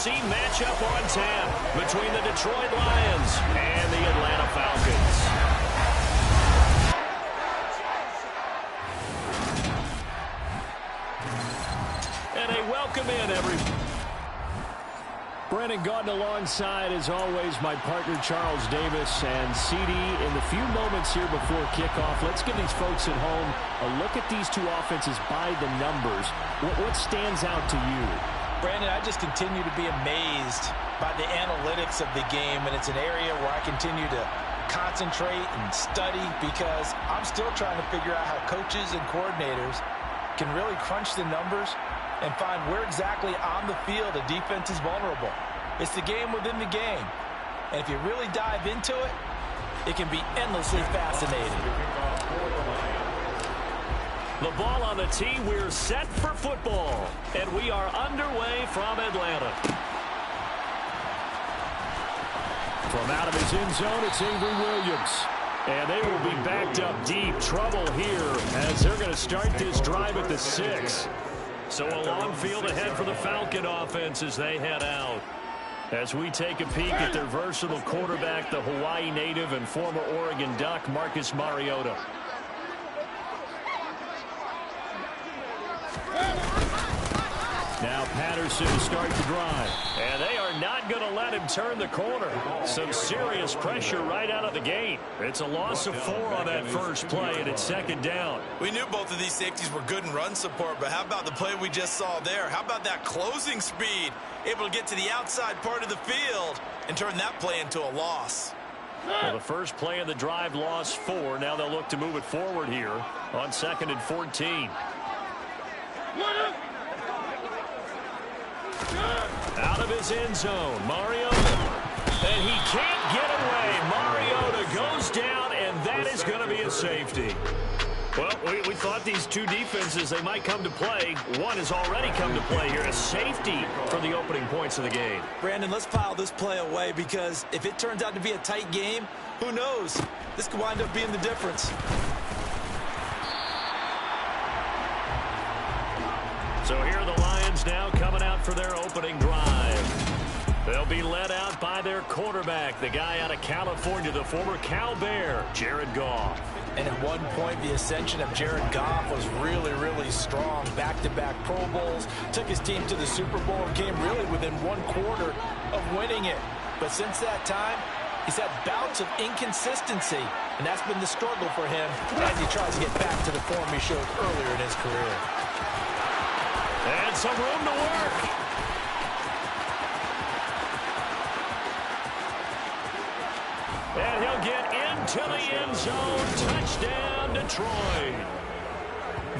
AFC matchup on tap between the Detroit Lions and the Atlanta Falcons. And a welcome in, everyone. Brandon Gaudin alongside, as always, my partner Charles Davis. And CD, in the few moments here before kickoff, let's give these folks at home a look at these two offenses by the numbers. What stands out to you? Brandon, I just continue to be amazed by the analytics of the game, and it's an area where I continue to concentrate and study because I'm still trying to figure out how coaches and coordinators can really crunch the numbers and find where exactly on the field a defense is vulnerable. It's the game within the game. And if you really dive into it, it can be endlessly fascinating. The ball on the tee, we're set for football. And we are underway from Atlanta. From out of his end zone, it's Avery Williams. And they will be backed up deep. Trouble here as they're going to start this drive at the 6. So a long field ahead for the Falcon offense as they head out. As we take a peek at their versatile quarterback, the Hawaii native and former Oregon Duck, Marcus Mariota. Now Patterson to start the drive. And they are not going to let him turn the corner. Some serious pressure right out of the gate. It's a loss of 4 on that first play, and it's second down. We knew both of these safeties were good in run support, but how about the play we just saw there? How about that closing speed? Able to get to the outside part of the field and turn that play into a loss. Well, the first play of the drive lost 4. Now they'll look to move it forward here on 2nd and 14. Out of his end zone, Mariota. And he can't get away. Mariota goes down, and that is going to be a safety. Well, we thought these two defenses, they might come to play. One has already come to play here. A safety for the opening points of the game. Brandon, let's file this play away because if it turns out to be a tight game, who knows? This could wind up being the difference. So here are the Lions now coming out for their opening drive. They'll be led out by their quarterback, the guy out of California, the former Cal Bear, Jared Goff. And at one point, the ascension of Jared Goff was really, really strong. Back-to-back Pro Bowls, took his team to the Super Bowl, and came really within 1/4 of winning it. But since that time, he's had bouts of inconsistency, and that's been the struggle for him as he tries to get back to the form he showed earlier in his career. And some room to work. And he'll get into the end zone. Touchdown, Detroit.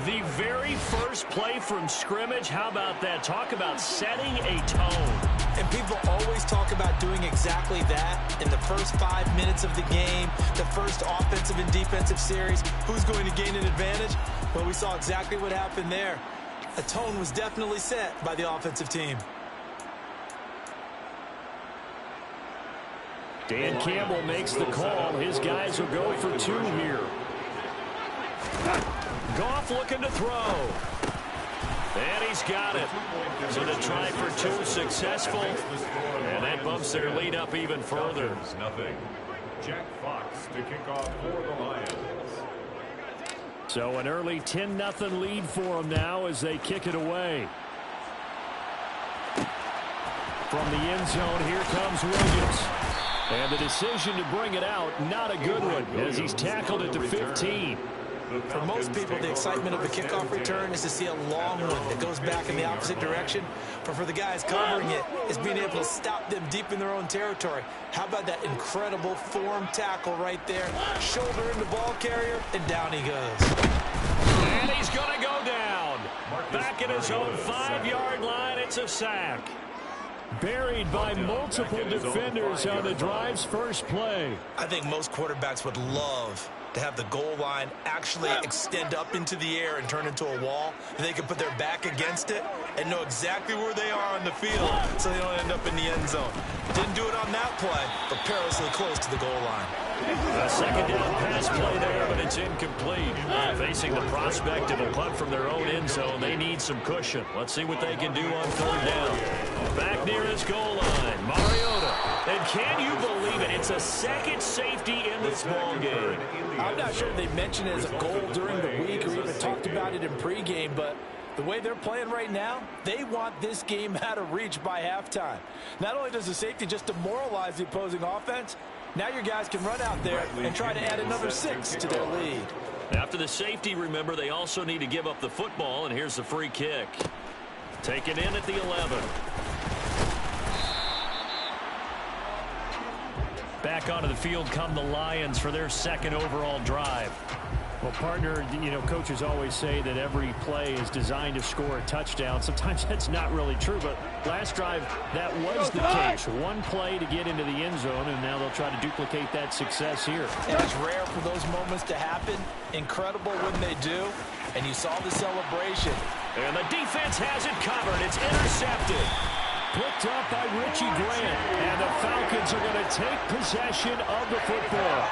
The very first play from scrimmage. How about that? Talk about setting a tone. And people always talk about doing exactly that in the first 5 minutes of the game, the first offensive and defensive series. Who's going to gain an advantage? Well, we saw exactly what happened there. A tone was definitely set by the offensive team. Dan Campbell makes the call. His guys will go for 2 here. Goff looking to throw. And he's got it. So the try for 2 successful. And that bumps their lead up even further. Jack Fox to kick off for the Lions. So an early 10-0 lead for them now as they kick it away. From the end zone, here comes Williams. And the decision to bring it out, not a good one, as he's tackled at the 15. For most people, the excitement of the kickoff return is to see a long one that goes back in the opposite direction. But for the guys covering it, is being able to stop them deep in their own territory. How about that incredible form tackle right there? Shoulder in the ball carrier, and down he goes. And he's going to go down. Back at his own 5-yard line, it's a sack. Buried by multiple defenders on the drive's first play. I think most quarterbacks would love to have the goal line actually extend up into the air and turn into a wall. They can put their back against it and know exactly where they are on the field so they don't end up in the end zone. Didn't do it on that play, but perilously close to the goal line. A second down pass play there, but it's incomplete. Facing the prospect of a punt from their own end zone, they need some cushion. Let's see what they can do on third down. Back near his goal line, Mariota. And can you believe it? It's a second safety in this ball game. I'm not sure they mentioned it as a goal during the week or even talked about it in pregame, but the way they're playing right now, they want this game out of reach by halftime. Not only does the safety just demoralize the opposing offense, now your guys can run out there and try to add another 6 to their lead. After the safety, remember, they also need to give up the football, and here's the free kick. Taken in at the 11. Back onto the field come the Lions for their second overall drive. Well, partner, you know, coaches always say that every play is designed to score a touchdown. Sometimes that's not really true, but last drive, that was the case. One play to get into the end zone, and now they'll try to duplicate that success here. And it's rare for those moments to happen. Incredible when they do. And you saw the celebration. And the defense has it covered. It's intercepted. Picked up by Richie Grant. And the Falcons are going to take possession of the football.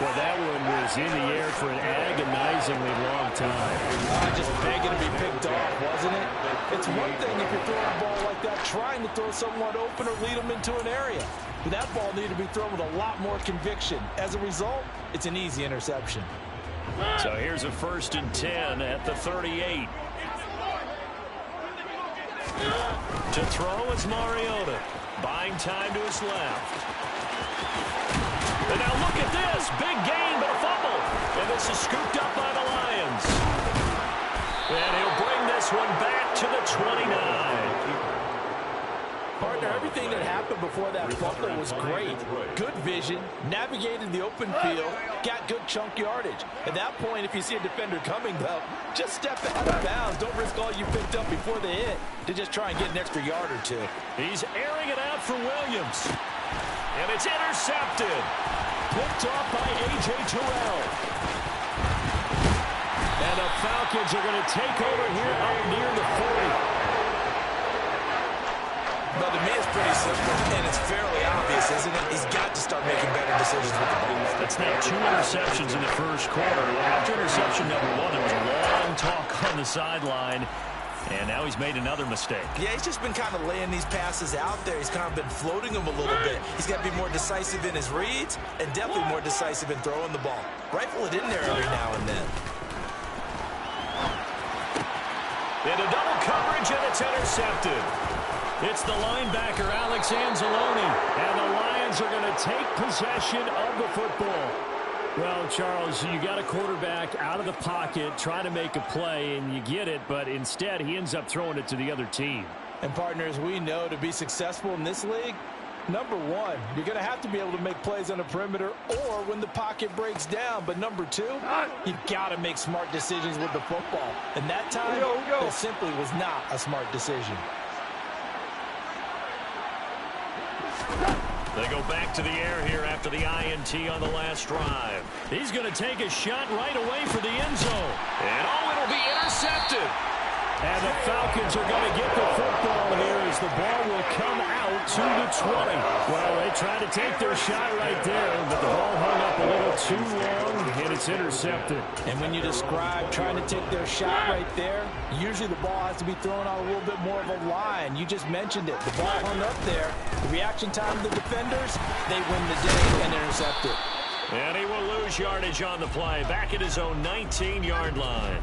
Well, that one was in the air for an agonizingly long time. Just begging to be picked off, wasn't it? It's one thing if you're throwing a ball like that, trying to throw someone open or lead them into an area. But that ball needed to be thrown with a lot more conviction. As a result, it's an easy interception. So here's a 1st and 10 at the 38. To throw is Mariota. Buying time to his left. And now look at this. Big gain, but a fumble. And this is scooped up by the Lions. And he'll bring this one back to the 29. Partner, everything that happened before that fumble was great. Good vision, navigated the open field, got good chunk yardage. At that point, if you see a defender coming, though, just step out of bounds. Don't risk all you picked up before the hit to just try and get an extra yard or two. He's airing it out for Williams. And it's intercepted. Picked off by A.J. Terrell. And the Falcons are going to take over here up near the 40. But to me, it's pretty simple, and it's fairly obvious, isn't it? He's got to start making better decisions with the ball. That's now 2 interceptions in the first quarter. After interception number 1, there was a long talk on the sideline. And now he's made another mistake. Yeah, he's just been kind of laying these passes out there. He's kind of been floating them a little bit. He's got to be more decisive in his reads and definitely more decisive in throwing the ball. Rifle it in there every now and then. Into double coverage, and it's intercepted. It's the linebacker, Alex Anzalone. And the Lions are going to take possession of the football. Well, Charles, you got a quarterback out of the pocket trying to make a play, and you get it, but instead he ends up throwing it to the other team. And partners, we know to be successful in this league, number one, you're going to have to be able to make plays on the perimeter or when the pocket breaks down. But number two, you've got to make smart decisions with the football. And that time, that simply was not a smart decision. They go back to the air here after the INT on the last drive. He's going to take a shot right away for the end zone. And it'll be intercepted. And the Falcons are going to get the football here as the ball will come out to the 20. Well, they tried to take their shot right there, but the ball hung up a little too long, and it's intercepted. And when you describe trying to take their shot right there, usually the ball has to be thrown on a little bit more of a line. You just mentioned it. The ball hung up there. The reaction time of the defenders, they win the day and intercept it. And he will lose yardage on the play, back at his own 19-yard line.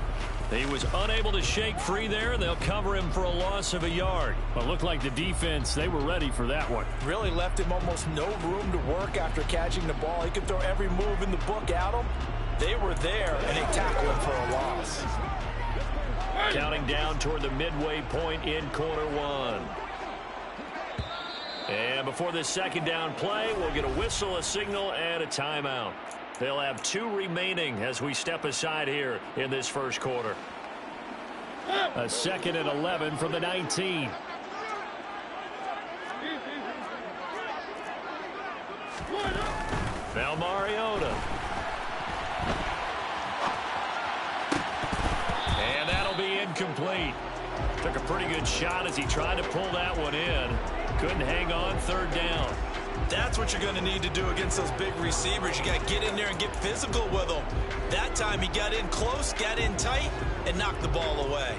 He was unable to shake free there, and they'll cover him for a loss of a yard. But looked like the defense, they were ready for that one. Really left him almost no room to work after catching the ball. He could throw every move in the book at him. They were there, and they tackled him for a loss. Counting down toward the midway point in quarter one. And before this second down play, we'll get a whistle, a signal, and a timeout. They'll have 2 remaining as we step aside here in this first quarter. A 2nd and 11 from the 19. Now Mariota. And that'll be incomplete. Took a pretty good shot as he tried to pull that one in. Couldn't hang on, 3rd down. That's what you're going to need to do against those big receivers. You got to get in there and get physical with them. That time he got in close, got in tight, and knocked the ball away.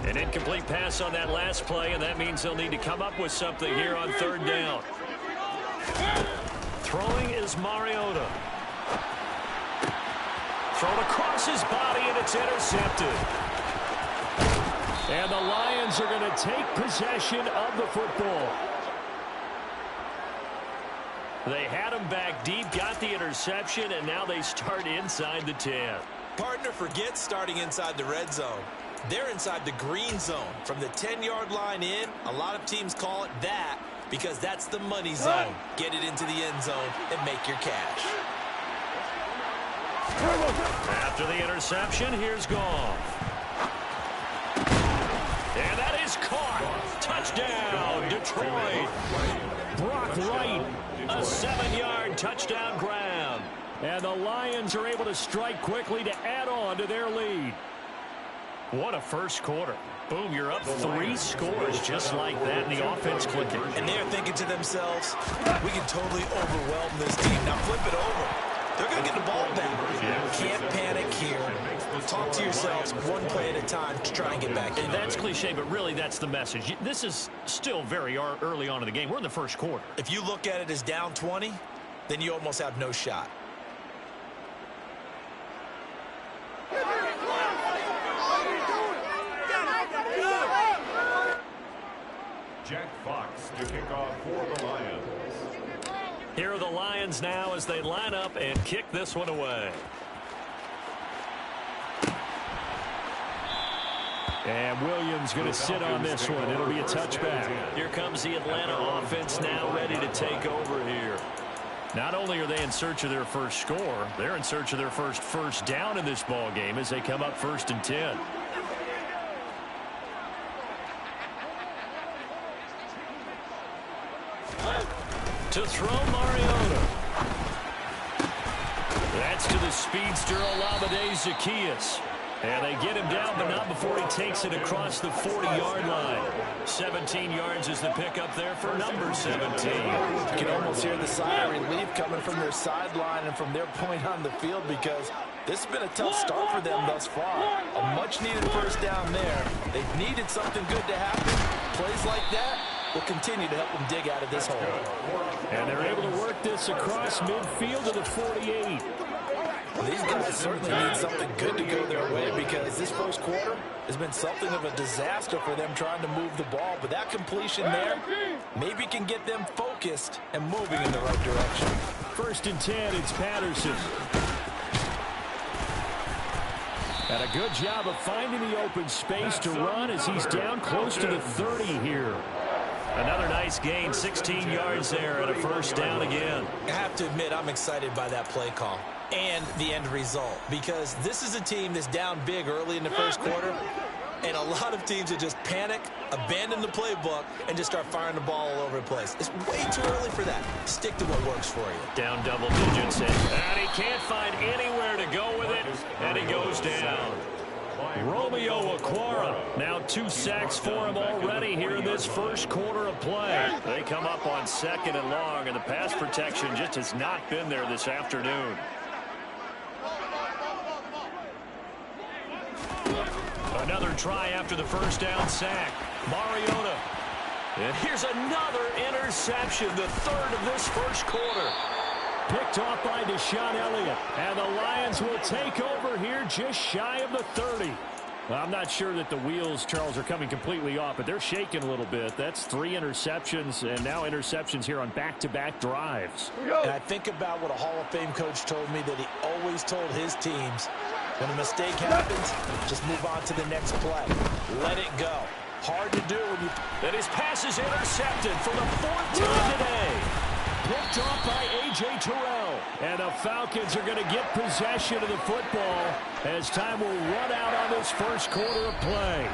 An incomplete pass on that last play, and that means they'll need to come up with something here on third down. Throwing is Mariota. Thrown across his body, and it's intercepted. And the Lions are going to take possession of the football. They had him back deep, got the interception, and now they start inside the 10. Partner, forget starting inside the red zone. They're inside the green zone. From the 10-yard line in, a lot of teams call it that because that's the money zone. Get it into the end zone and make your cash. After the interception, here's Goff. And that is caught. Touchdown, Detroit. Brock Wright, a 7-yard touchdown grab. And the Lions are able to strike quickly to add on to their lead. What a first quarter. Boom, you're up 3 scores just like that, and the offense clicking. And they're thinking to themselves, we can totally overwhelm this team. Now flip it over. They're going to get the ball back. Can't panic here. Talk to yourselves one play at a time to try and get back in. That's cliche, but really that's the message. This is still very early on in the game. We're in the first quarter. If you look at it as down 20, then you almost have no shot. Jack Fox to kick off for the Lions. Here are the Lions now as they line up and kick this one away. And Williams going to sit on this one. It'll be a touchback. Here comes the Atlanta offense now ready to take over here. Not only are they in search of their first score, they're in search of their first down in this ball game as they come up 1st and 10. To throw, Mariota. That's to the speedster Olamide Zaccheaus. And they get him down, but not before he takes it across the 40-yard line. 17 yards is the pickup there for number 17. You can almost hear the sigh of relief coming from their sideline and from their point on the field because this has been a tough start for them thus far. A much-needed first down there. They've needed something good to happen. Plays like that will continue to help them dig out of this hole. And they're able to work this across midfield to the 48. Well, these guys certainly need something good to go their way because this first quarter has been something of a disaster for them trying to move the ball. But that completion there maybe can get them focused and moving in the right direction. 1st and 10, it's Patterson. And a good job of finding the open space to run as he's down close to the 30 here. Another nice gain, 16 yards there, and a first down again. I have to admit, I'm excited by that play call and the end result because this is a team that's down big early in the first quarter, and a lot of teams that just panic, abandon the playbook, and just start firing the ball all over the place. It's way too early for that. Stick to what works for you. Down double digits, and he can't find anywhere to go with it, and he goes down. Romeo Okwara, now 2 sacks for him already here in this first quarter of play. They come up on 2nd and long, and the pass protection just has not been there this afternoon. Another try after the first down sack. Mariota. And here's another interception, the 3rd of this first quarter. Picked off by Deshaun Elliott. And the Lions will take over here just shy of the 30. Well, I'm not sure that the wheels, Charles, are coming completely off, but they're shaking a little bit. That's 3 interceptions, and now interceptions here on back-to-back drives. And I think about what a Hall of Fame coach told me that he always told his teams, when a mistake happens, just move on to the next play. Let it go. Hard to do when you... And his pass is intercepted for the 4th time today. Picked off by A.J. Terrell. And the Falcons are going to get possession of the football as time will run out on this first quarter of play.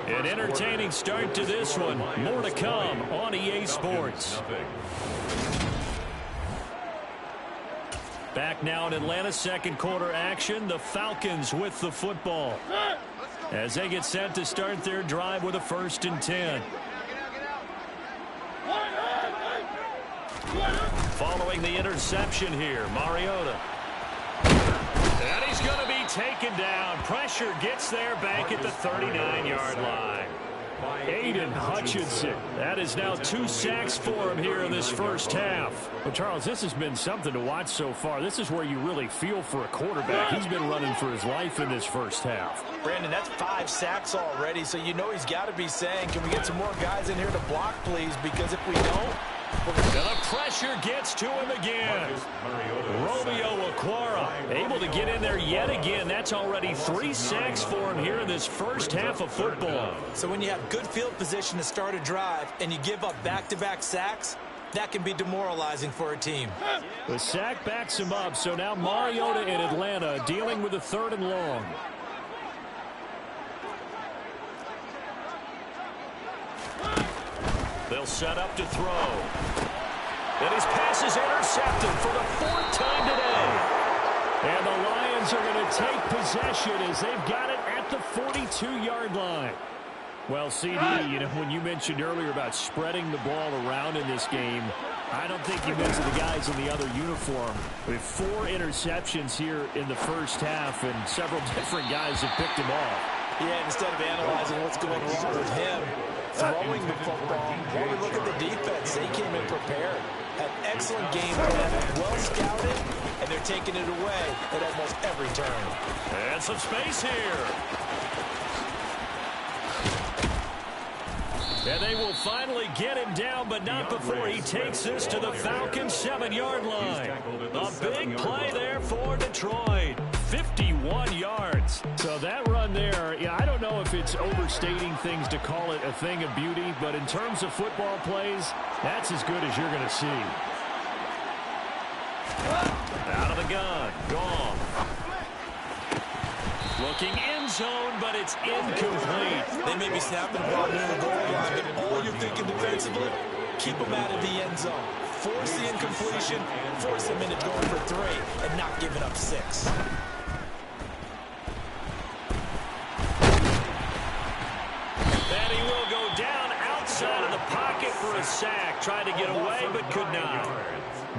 An entertaining start to this one. More to come on EA Sports. Back now in Atlanta, second quarter action. The Falcons with the football as they get set to start their drive with a 1st and 10. Following the interception here, Mariota. And he's going to be taken down. Pressure gets there back at the 39-yard line. Aiden Hutchinson. That is now 2 sacks for him here in this first half. Well, Charles, this has been something to watch so far. This is where you really feel for a quarterback. He's been running for his life in this first half. Brandon, that's 5 sacks already, so you know he's got to be saying, can we get some more guys in here to block, please? Because if we don't, the pressure gets to him again. Romeo Okwara able to get in there yet again. That's already 3 sacks for him here in this first half of football. So when you have good field position to start a drive and you give up back-to-back sacks, that can be demoralizing for a team. The sack backs him up, so now Mariota in Atlanta dealing with a 3rd and long. They'll set up to throw. And his pass is intercepted for the 4th time today. And the Lions are going to take possession as they've got it at the 42-yard line. Well, CD, you know, when you mentioned earlier about spreading the ball around in this game, I don't think you mentioned the guys in the other uniform. We have 4 interceptions here in the first half, and several different guys have picked them off. yeah, instead of analyzing what's going wrong with him throwing the football, while we look at the defense, they came in prepared. An excellent game plan, well scouted, and they're taking it away at almost every turn. And some space here. And they will finally get him down, but not before he takes this to the Falcons' 7-yard line. A big play there for Detroit. 51 yards. So that run there, yeah, I don't know if it's overstating things to call it a thing of beauty, but in terms of football plays, that's as good as you're going to see. Out of the gun. Gone. Looking end zone, but it's incomplete. They may be snapping the ball near the goal line, but all you're thinking defensively, keep them out of the end zone. Force the incompletion, force them into going for 3, and not giving up 6. And he will go down outside of the pocket for a sack. Tried to get away, but could not.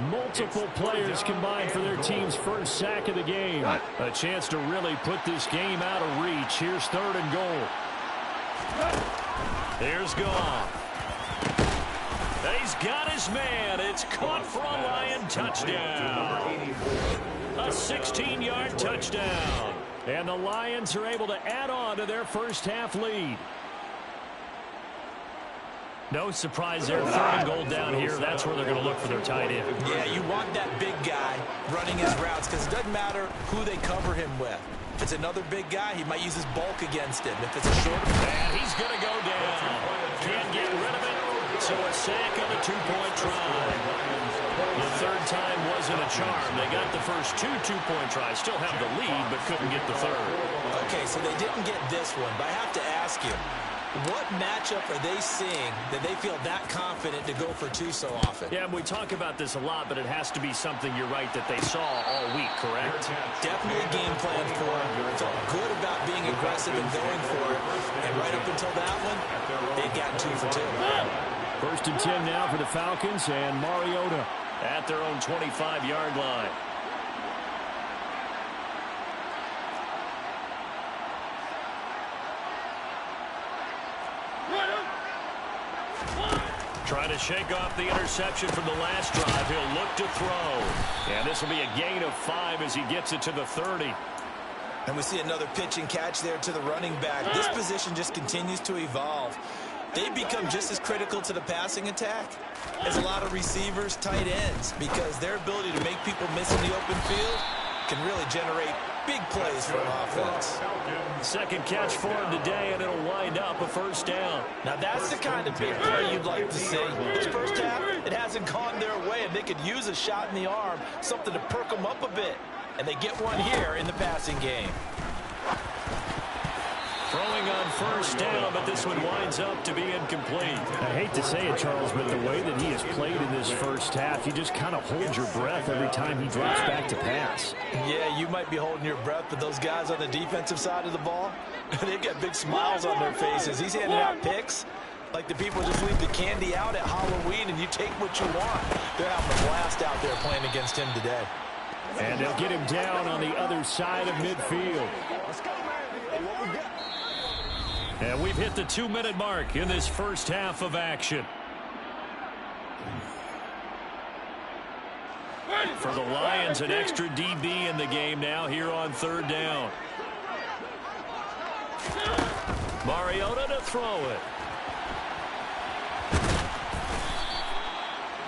Multiple players combined for their team's first sack of the game. A chance to really put this game out of reach. Here's 3rd and goal. Here's Goff. He's got his man. It's caught for a Lion touchdown. A 16-yard touchdown. And the Lions are able to add on to their first half lead. No surprise there. 3rd and goal down here. That's where they're going to look for their tight end. Yeah, you want that big guy running his routes because it doesn't matter who they cover him with. If it's another big guy, he might use his bulk against him. If it's a short, and he's going to go down. Can't get rid of it. So a sack on a 2-point try. The 3rd time wasn't a charm. They got the first 2 2-point tries. Still have the lead, but couldn't get the 3rd. Okay, so they didn't get this one, but I have to ask you, what matchup are they seeing that they feel that confident to go for 2 so often? Yeah, we talk about this a lot, but it has to be something, you're right, that they saw all week, correct? Definitely game plan for them. Felt good about being aggressive and going for it. And right up until that one, they'd gotten 2 for 2. 1st and 10 now for the Falcons, and Mariota at their own 25-yard line. Trying to shake off the interception from the last drive. He'll look to throw. And this will be a gain of 5 as he gets it to the 30. And we see another pitch and catch there to the running back. This position just continues to evolve. They become just as critical to the passing attack as a lot of receivers, tight ends, because their ability to make people miss in the open field can really generate big plays for an offense. Second catch for him today, and it'll wind up a 1st down. Now that's the kind of big play you'd like to see. This first half, it hasn't gone their way, and they could use a shot in the arm, something to perk them up a bit. And they get one here in the passing game. Throwing on 1st down, but this one winds up to be incomplete. I hate to say it, Charles, but the way that he has played in this first half, you just kind of hold your breath every time he drops back to pass. Yeah, you might be holding your breath, but those guys on the defensive side of the ball, they've got big smiles on their faces. He's handing out picks. Like the people just leave the candy out at Halloween and you take what you want. They're having a blast out there playing against him today. And they'll get him down on the other side of midfield. And we've hit the 2-minute mark in this first half of action. For the Lions, an extra DB in the game now here on third down. Mariota to throw it.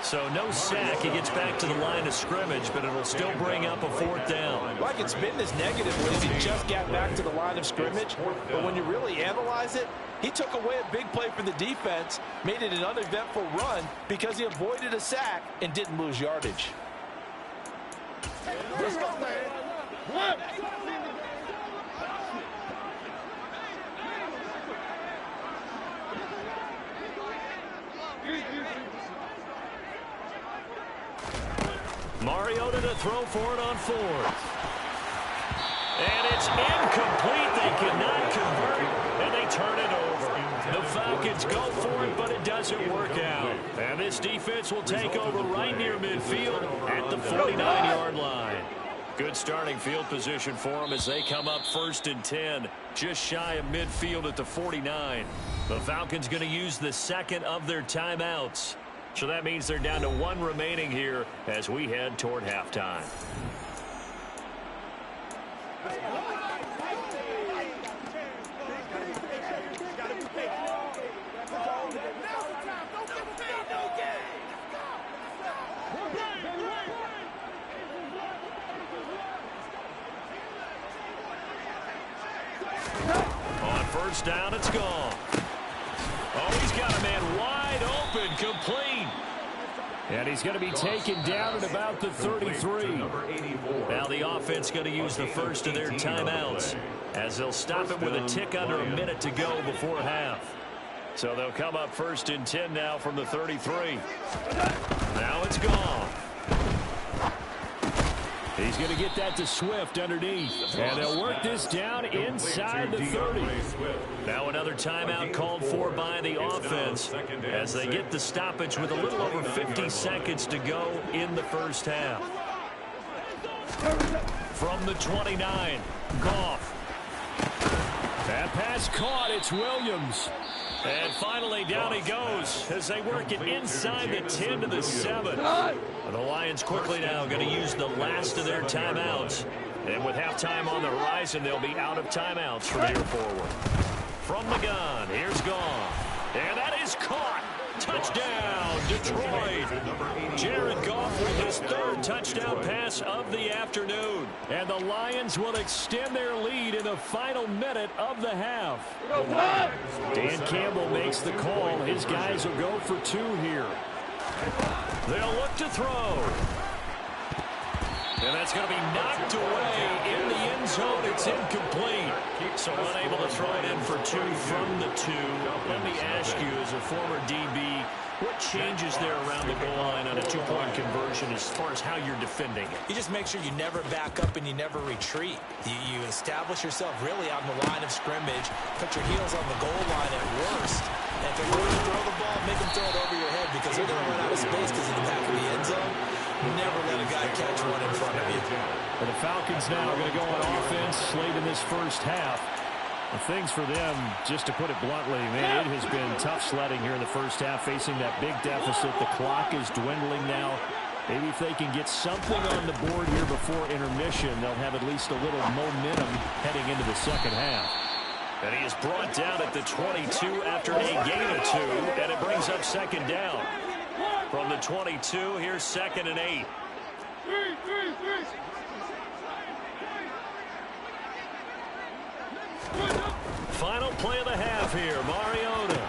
So no sack. He gets back to the line of scrimmage, but it'll still bring up a fourth down. Like it's been this negative is he just got back to the line of scrimmage. But when you really analyze it, he took away a big play for the defense, made it an uneventful run because he avoided a sack and didn't lose yardage. Let's go, man. Mariota to throw for it on fourth. And it's incomplete. They cannot convert, and they turn it over. The Falcons go for it, but it doesn't work out. And this defense will take over right near midfield at the 49-yard line. Good starting field position for them as they come up 1st and 10, just shy of midfield at the 49. The Falcons going to use the second of their timeouts. So that means they're down to 1 remaining here as we head toward halftime. On first down, it's gone. Oh, he's got a man wide open, complete. And he's going to be taken down at about the 33. Now the offense going to use the first of their timeouts as they'll stop it with a tick under a minute to go before half. So they'll come up 1st and 10 now from the 33. Now it's gone. He's going to get that to Swift underneath. And they'll work this down inside the 30. Now another timeout called for by the offense as they get the stoppage with a little over 50 seconds to go in the first half. From the 29, Goff. That pass caught. It's Williams. And finally, down he goes as they work it inside the 10 to the 7. The Lions quickly now going to use the last of their timeouts. And with halftime on the horizon, they'll be out of timeouts from here forward. From the gun, here's Goff. And that is caught. Touchdown, Detroit. Jared Goff with his 3rd touchdown pass of the afternoon. And the Lions will extend their lead in the final minute of the half. Dan Campbell makes the call. His guys will go for 2 here. They'll look to throw. And that's going to be knocked away in the end zone. It's incomplete. So unable to throw it in for 2 from the 2. Let me ask you, as a former DB, what changes there around the goal line on a 2-point conversion as far as how you're defending it? You just make sure you never back up and you never retreat. You establish yourself really on the line of scrimmage, put your heels on the goal line at worst. And if they're going to throw the ball, make them throw it over your head because they're going to run out of space because of the back of the end zone. Never let a guy catch one in front of you. Well, the Falcons now are going to go on offense late in this first half. The things for them, just to put it bluntly, man, it has been tough sledding here in the first half, facing that big deficit. The clock is dwindling now. Maybe if they can get something on the board here before intermission, they'll have at least a little momentum heading into the second half. And he is brought down at the 22 after a gain of 2, and it brings up 2nd down. From the 22, here's 2nd and 8. Final play of the half here, Mariota.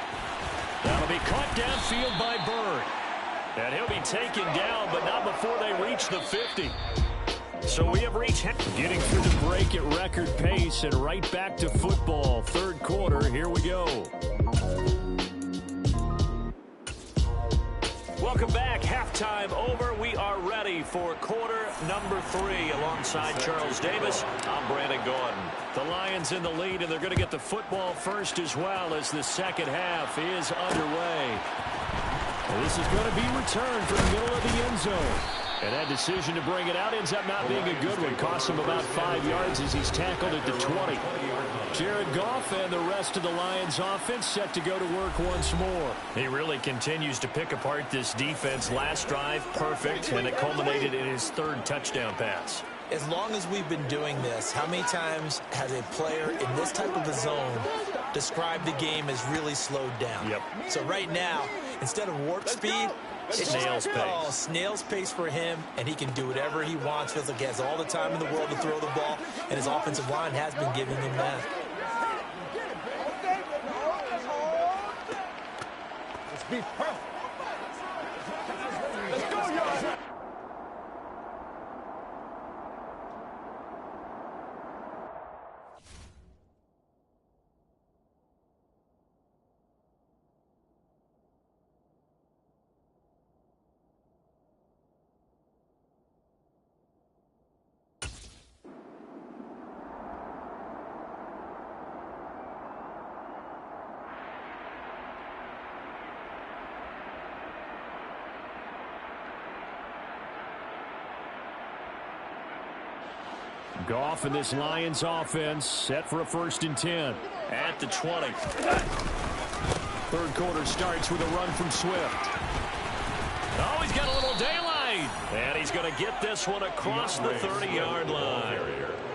That'll be caught downfield by Bird. And he'll be taken down, but not before they reach the 50. So we have reached getting through the break at record pace and right back to football. 3rd quarter, here we go. Welcome back. Halftime over. We are ready for quarter number 3. Alongside Charles Davis, I'm Brandon Gordon. The Lions in the lead, and they're going to get the football first as well as the second half is underway. This is going to be returned from the middle of the end zone. And that decision to bring it out ends up not being a good one. Costs him about 5 yards as he's tackled at the 20. Jared Goff and the rest of the Lions offense set to go to work once more. He really continues to pick apart this defense. Last drive, perfect, and it culminated in his 3rd touchdown pass. As long as we've been doing this, how many times has a player in this type of a zone described the game as really slowed down? Yep. So right now, instead of warp speed, it's snail's pace. Oh, snail's pace for him, and he can do whatever he wants. Feels like he has all the time in the world to throw the ball, and his offensive line has been giving him that. Let's be perfect. Let's go, y'all. Goff and this Lions offense set for a 1st and 10. At the 20. 3rd quarter starts with a run from Swift. Oh, he's got a little daylight. And he's going to get this one across the 30-yard line.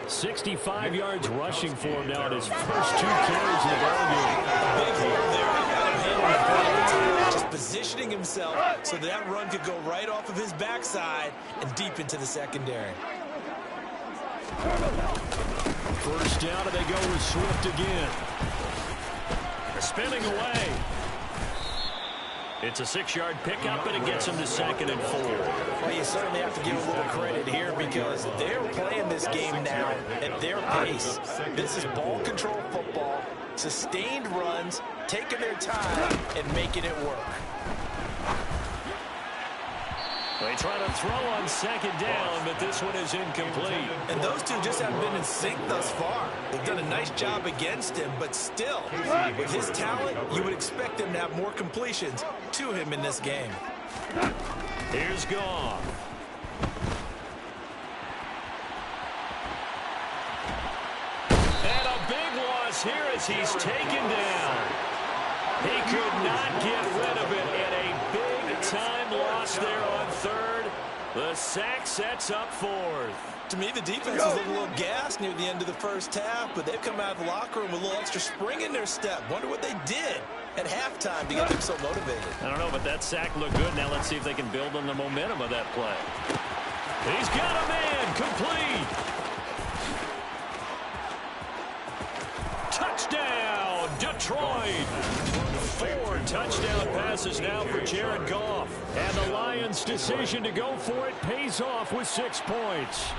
65 yards rushing for him now at his first 2 carries in the ball game. Big hole there. Just positioning himself so that run could go right off of his backside and deep into the secondary. 1st down, and they go with Swift again. Spinning away. It's a 6-yard pickup, and it gets him to 2nd and 4. Well, you certainly have to give a little credit here because they're playing this game now at their pace. This is ball control football, sustained runs, taking their time, and making it work. They try to throw on 2nd down, but this one is incomplete. And those two just haven't been in sync thus far. They've done a nice job against him, but still, with his talent, you would expect him to have more completions to him in this game. Here's Goff. And a big loss here as he's taken down. He could not get rid of it, and a big-time loss there on 3rd. The sack sets up 4th. To me, the defense is looking a little gassed near the end of the 1st half, but they've come out of the locker room with a little extra spring in their step. Wonder what they did at halftime to get them so motivated. I don't know, but that sack looked good. Now let's see if they can build on the momentum of that play. He's got a man, complete. Touchdown, Detroit. 4 touchdown passes now for Jared Goff. And the Lions' decision to go for it pays off with 6 points.